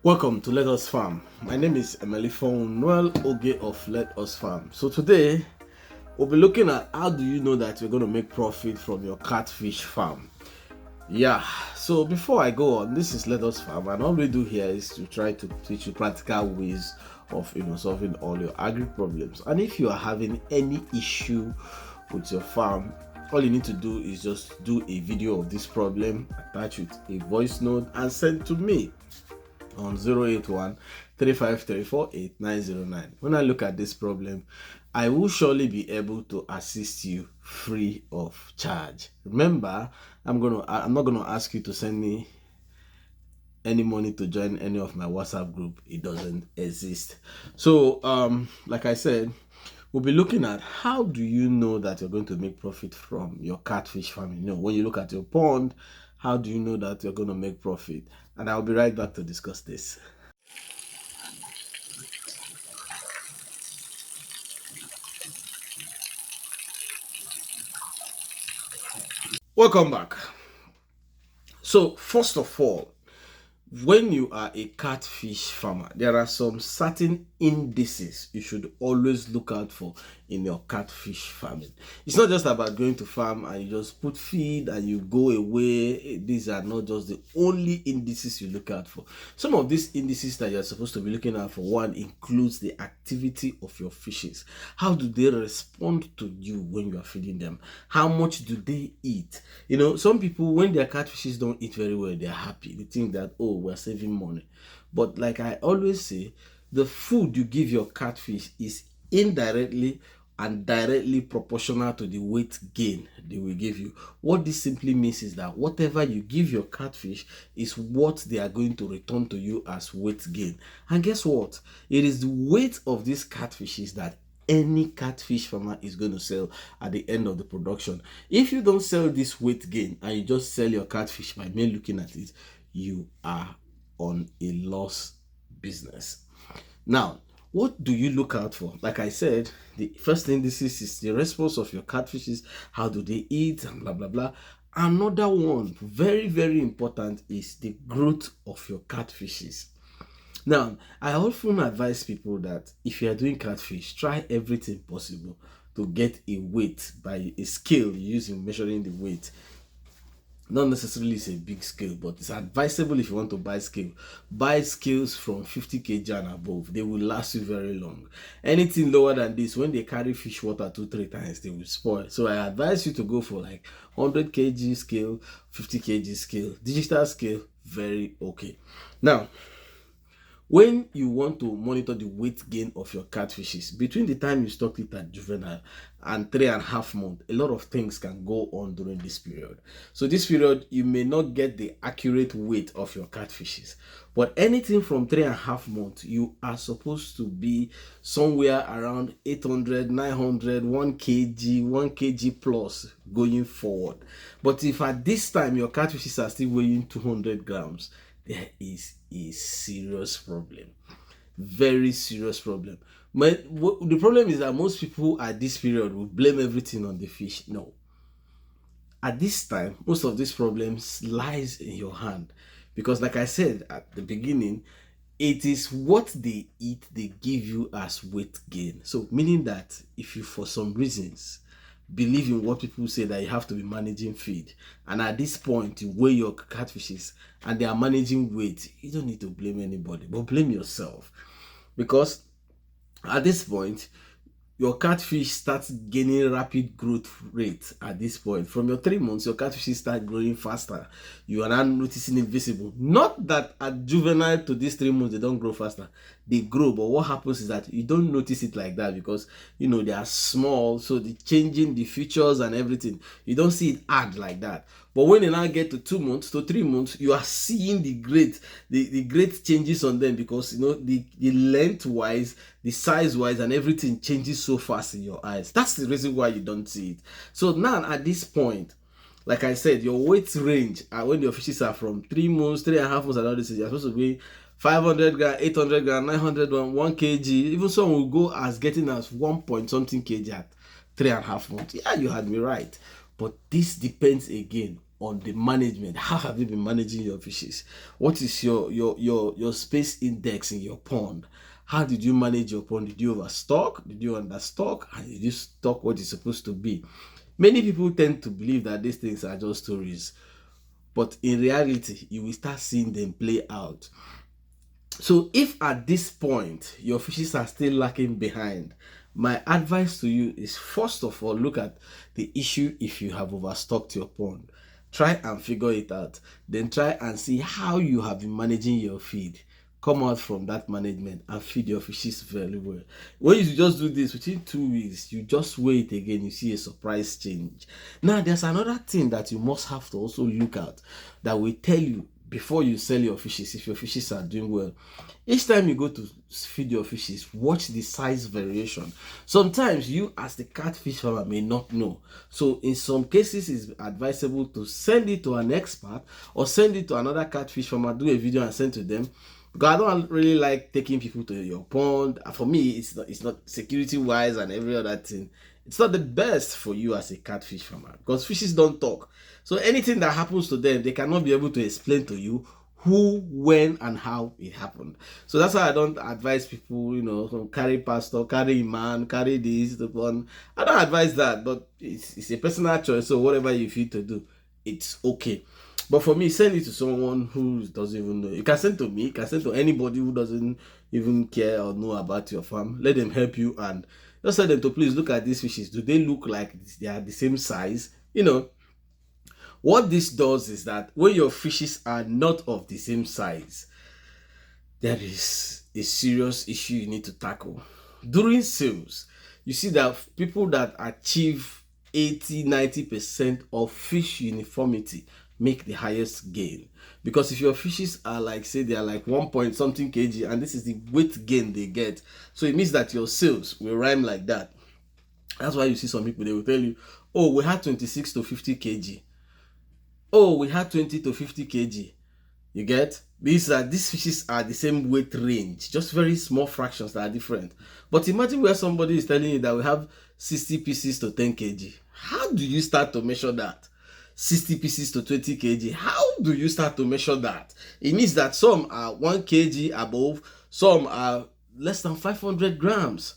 Welcome to Let Us Farm. My name is Emily Noel Oge of Let Us Farm. So today we'll be looking at how do you know that you're going to make profit from your catfish farm. Yeah, so before I go on, this is Let Us Farm, and all we do here is to try to teach you practical ways of solving all your agri problems. And if you are having any issue with your farm, all you need to do is just do a video of this problem, attach with a voice note, and send to me on 081 35348909. When I look at this problem, I will surely be able to assist you free of charge. Remember, I'm not gonna ask you to send me any money to join any of my WhatsApp group. It doesn't exist. So like I said, we'll be looking at how do you know that you're going to make profit from your catfish farming. When you look at your pond, how do you know that you're going to make profit? And I'll be right back to discuss this. Welcome back. So first of all, when you are a catfish farmer, there are some certain indices you should always look out for in your catfish farming. It's not just about going to farm and you just put feed and you go away. These are not just the only indices you look out for. Some of these indices that you're supposed to be looking out for, one includes the activity of your fishes. How do they respond to you when you are feeding them? How much do they eat? Some people, when their catfishes don't eat very well, they're happy. They think that, oh, we're saving money. But like I always say, the food you give your catfish is indirectly and directly proportional to the weight gain they will give you. What this simply means is that whatever you give your catfish is what they are going to return to you as weight gain. And guess what? It is the weight of these catfishes that any catfish farmer is going to sell at the end of the production. If you don't sell this weight gain and you just sell your catfish by me looking at it, you are on a loss business. Now, what do you look out for? Like I said, the first thing this is the response of your catfishes. How do they eat and blah blah blah. Another one, very very important, is the growth of your catfishes. Now, I often advise people that if you are doing catfish, try everything possible to get a weight by a scale you use in measuring the weight. Not necessarily it's a big scale, but it's advisable if you want to buy scale. Buy scales from 50 kg and above. They will last you very long. Anything lower than this, when they carry fish water 2-3 times, they will spoil. So I advise you to go for like 100 kg scale, 50 kg scale, digital scale, very okay. Now, when you want to monitor the weight gain of your catfishes, between the time you stock it at juvenile and 3.5 months, a lot of things can go on during this period. So this period, you may not get the accurate weight of your catfishes. But anything from 3.5 months, you are supposed to be somewhere around 800, 900, 1 kg, 1 kg plus going forward. But if at this time your catfishes are still weighing 200 grams, there is a serious problem, very serious problem. But the problem is that most people at this period will blame everything on the fish. No, at this time most of these problems lies in your hand, because like I said at the beginning, it is what they eat they give you as weight gain. So meaning that if you for some reasons believe in what people say that you have to be managing feed, and at this point you weigh your catfishes and they are managing weight, you don't need to blame anybody but blame yourself. Because at this point your catfish starts gaining rapid growth rate. At this point, from your 3 months, your catfish start growing faster. You are now noticing it visible. Not that at juvenile to these 3 months they don't grow faster, they grow, but what happens is that you don't notice it like that because they are small, so the changing the features and everything, you don't see it add like that. But when they now get to 2 months to 3 months, you are seeing the great changes on them, because the length wise, the size wise, and everything changes so fast in your eyes. That's the reason why you don't see it. So now at this point, like I said, your weight range when your fishes are from 3 months, 3.5 months, and all this, you're supposed to be 500 gram, 800 gram, 900 gram, 1 kg. Even some will go as getting as 1 point something kg at 3.5 months. Yeah, you had me right. But this depends again on the management. How have you been managing your fishes? What is your space index in your pond? How did you manage your pond? Did you overstock? Did you understock? And did you stock what is supposed to be? Many people tend to believe that these things are just stories, but in reality, you will start seeing them play out. So if at this point your fishes are still lacking behind, my advice to you is, first of all, look at the issue. If you have overstocked your pond, try and figure it out. Then try and see how you have been managing your feed. Come out from that management and feed your fishes very well. When you just do this within 2 weeks, you just weigh it again, you see a surprise change. Now there's another thing that you must have to also look at, that will tell you before you sell your fishes if your fishes are doing well. Each time you go to feed your fishes, watch the size variation. Sometimes you as the catfish farmer may not know, so in some cases it's advisable to send it to an expert or send it to another catfish farmer, do a video and send to them, because I don't really like taking people to your pond. For me, it's not security wise and every other thing. It's not the best for you as a catfish farmer, because fishes don't talk. So anything that happens to them, they cannot be able to explain to you who, when, and how it happened. So that's why I don't advise people, carry pastor, carry imam, carry this, the one. I don't advise that, but it's a personal choice. So whatever you feel to do, it's okay. But for me, send it to someone who doesn't even know. You can send to me, you can send to anybody who doesn't even care or know about your farm. Let them help you and just tell them to please look at these fishes. Do they look like they are the same size? What this does is that when your fishes are not of the same size, there is a serious issue you need to tackle. During sales, you see that people that achieve 80-90% of fish uniformity make the highest gain. Because if your fishes are like, say they are like 1 point something kg, and this is the weight gain they get, so it means that your sales will rhyme like that. That's why you see some people, they will tell you, oh, we had 26 to 50 kg. Oh, we had 20 to 50 kg. You get? These fishes are the same weight range, just very small fractions that are different. But imagine where somebody is telling you that we have 60 pieces to 10 kg. How do you start to measure that? 60 pieces to 20 kg. How do you start to measure that? It means that some are 1 kg above, some are less than 500 grams.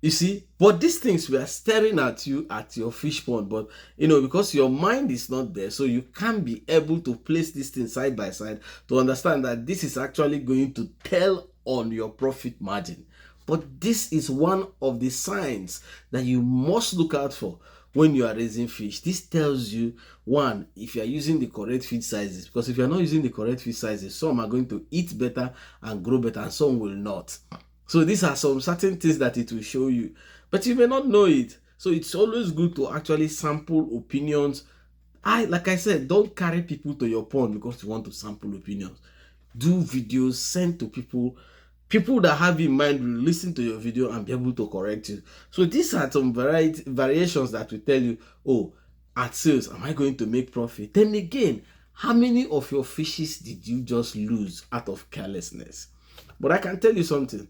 You see, but these things we are staring at you at your fish pond, but because your mind is not there, so you can't be able to place these things side by side to understand that this is actually going to tell on your profit margin. But this is one of the signs that you must look out for when you are raising fish. This tells you, one, if you are using the correct feed sizes, because if you are not using the correct feed sizes, some are going to eat better and grow better and some will not. So these are some certain things that it will show you, but you may not know it. So it's always good to actually sample opinions. Like I said, don't carry people to your pond because you want to sample opinions. Do videos, send to people. People that have in mind will listen to your video and be able to correct you. So these are some variations that will tell you, oh, at sales, am I going to make profit? Then again, how many of your fishes did you just lose out of carelessness? But I can tell you something.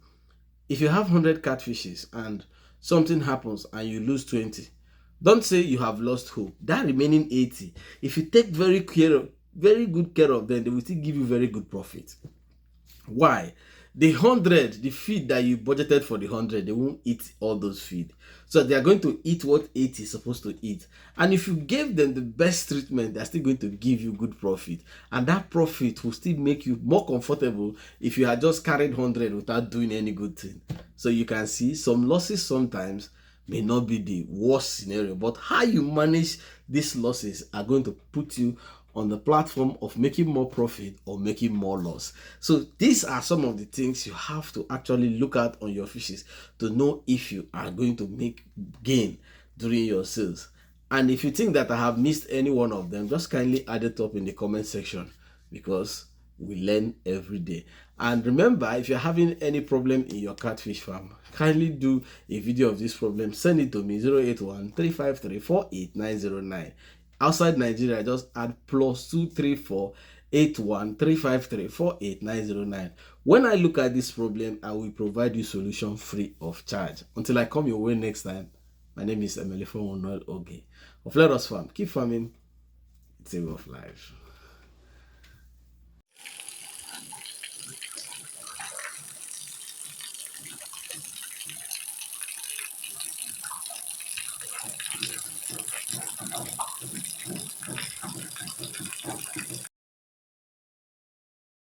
If you have 100 catfishes and something happens and you lose 20, don't say you have lost hope. That remaining 80, if you take very good care of them, they will still give you very good profit. Why? The 100, the feed that you budgeted for the 100, they won't eat all those feed. So they are going to eat what 80 is supposed to eat. And if you gave them the best treatment, they're still going to give you good profit. And that profit will still make you more comfortable if you had just carried 100 without doing any good thing. So you can see some losses sometimes may not be the worst scenario, but how you manage these losses are going to put you on the platform of making more profit or making more loss. So these are some of the things you have to actually look at on your fishes to know if you are going to make gain during your sales. And if you think that I have missed any one of them, just kindly add it up in the comment section, because we learn every day. And remember, if you're having any problem in your catfish farm, kindly do a video of this problem. Send it to me, 081 353 48909. Outside Nigeria, just add +234 81 353 48909. When I look at this problem, I will provide you solution free of charge. Until I come your way next time, my name is Emelifon Onoel Oge of Let Us Farm. Keep farming. It's a rough life.